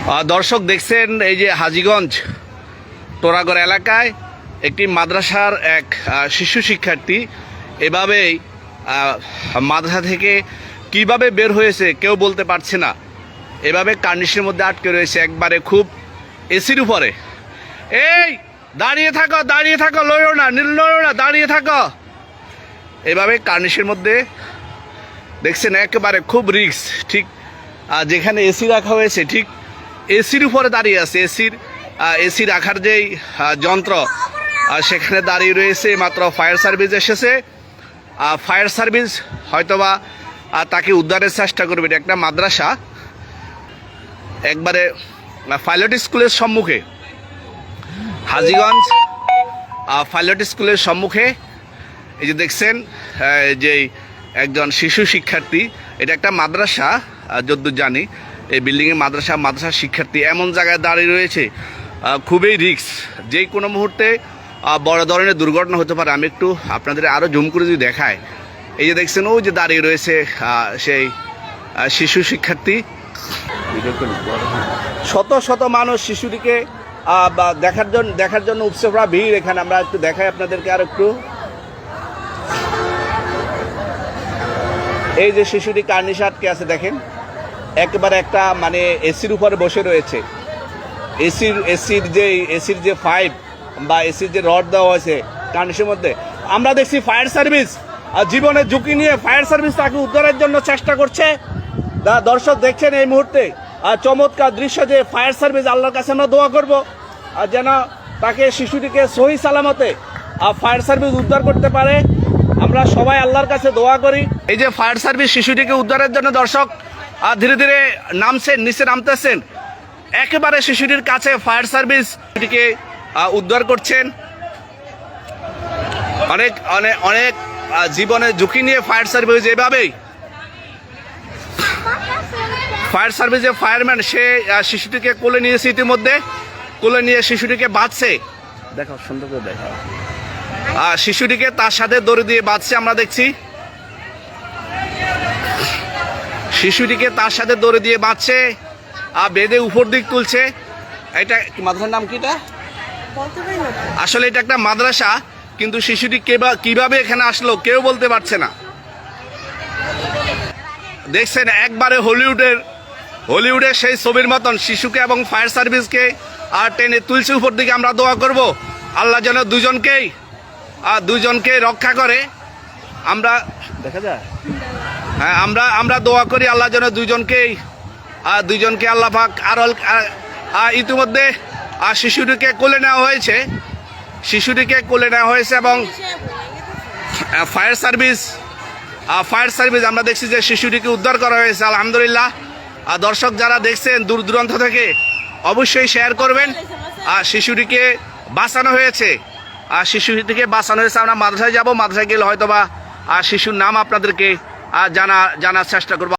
দর্শক দেখছেন এই যে হাজীগঞ্জ টোরাগড় এলাকায় একটি মাদ্রাসার এক শিশু শিক্ষার্থী এভাবেই মাদ্রাসা থেকে কিভাবে বের হয়েছে কেউ বলতে পারছে না। এভাবে কার্নিশের মধ্যে আটকে রয়েছে একবারে খুব এসির উপরে। এই দাঁড়িয়ে থাকো লড়ো না দাঁড়িয়ে থাকো। এভাবে কার্নিশের মধ্যে দেখছেন একেবারে খুব রিস্ক। ঠিক যেখানে এসি রাখা হয়েছে ঠিক এসির উপরে দাঁড়িয়ে আছে। এসি রাখার যেই যন্ত্র সেখানে দাঁড়িয়ে রয়েছে। মাত্র ফায়ার সার্ভিস এসেছে। ফায়ার সার্ভিস হয়তোবা তাকে উদ্ধারের চেষ্টা করবে। এটা একটা মাদ্রাসা একবারে পাইলট স্কুলের সম্মুখে, হাজীগঞ্জ পাইলট স্কুলের সম্মুখে। এই যে দেখছেন যে একজন শিশু শিক্ষার্থী, এটা একটা মাদ্রাসা যতদূর জানি এই বিল্ডিংয়ে মাদ্রাসার শিক্ষার্থী এমন জায়গায় দাঁড়িয়ে রয়েছে, খুবই রিস্ক। যে কোনো মুহূর্তে বড় ধরনের দুর্ঘটনা হতে পারে। আমি একটু আপনাদের আরও জুম করে যদি দেখায়, এই যে দেখছেন ওই যে দাঁড়িয়ে রয়েছে সেই শিশু শিক্ষার্থী। শত শত মানুষ শিশুটিকে দেখার জন্য উপচে পড়া ভিড় এখানে। আমরা একটু দেখাই আপনাদেরকে আর একটু। এই যে শিশুটি কার্নিশে আটকে আছে দেখেন, একেবারে একটা মানে এসির উপরে বসে রয়েছে। এসির যে পাইপ বা এসির যে রড দেওয়া হয়েছে কার্নিশের মধ্যে। আমরা দেখছি ফায়ার সার্ভিস জীবনের ঝুঁকি নিয়ে ফায়ার সার্ভিস তাকে উদ্ধারের জন্য চেষ্টা করছে। দর্শক দেখছেন এই মুহূর্তে চমৎকার দৃশ্য, যে ফায়ার সার্ভিস আল্লাহর কাছে আমরা দোয়া করব যেন তাকে শিশুটিকে সহি সালামতে ফায়ার সার্ভিস উদ্ধার করতে পারে। আমরা সবাই আল্লাহর কাছে দোয়া করি। এই যে ফায়ার সার্ভিস শিশুটিকে উদ্ধারের জন্য দর্শক ধীরে ধীরে নিচে নামতেছেন। একেবারে শিশুটির কাছে ফায়ার সার্ভিস শিশুটিকে উদ্ধার করছেন। অনেক জীবনের ঝুঁকি নিয়ে ফায়ার সার্ভিস এভাবেই ফায়ার সার্ভিসের ফায়ারম্যান সে শিশুটিকে কোলে নিয়েছে, ইতিমধ্যে কোলে নিয়ে শিশুটিকে বাঁচছে। দেখো সুন্দর করে দেখো, শিশুটিকে তার সাথে দড়ি দিয়ে বাঁচছে। আমরা দেখছি শিশুটিকে তার সাথে দড়ি দিয়ে বাঁচছে, বেঁধে উপর দিক তুলছে। এটা মাদ্রাসার নাম কি? এটা আসলে এটা একটা মাদ্রাসা, কিন্তু শিশুটি কিভাবে এখানে আসলো কেউ বলতে পারছে না। দেখছেন একবারে হলিউডের সেই ছবির মতন শিশুকে এবং ফায়ার সার্ভিসকে টেনে তুলছে উপর দিকে। আমরা দোয়া করব আল্লাহ যেন দুজনকে রক্ষা করে। আমরা দেখা যায় হ্যাঁ আমরা দোয়া করি আল্লাহ যেন দুজনকে আল্লাহ পাক ইতিমধ্যে শিশুটিকে কোলে নেওয়া হয়েছে এবং ফায়ার সার্ভিস আমরা দেখছি যে শিশুটিকে উদ্ধার করা হয়েছে আলহামদুলিল্লাহ। দর্শক যারা দেখছেন দূর দূরান্ত থেকে অবশ্যই শেয়ার করবেন। শিশুটিকে বাঁচানো হয়েছে। আমরা মাদ্রাসায় যাব, মাদ্রাসায় গেলে হয়তোবা শিশুর নাম আপনাদেরকে জানার চেষ্টা করব।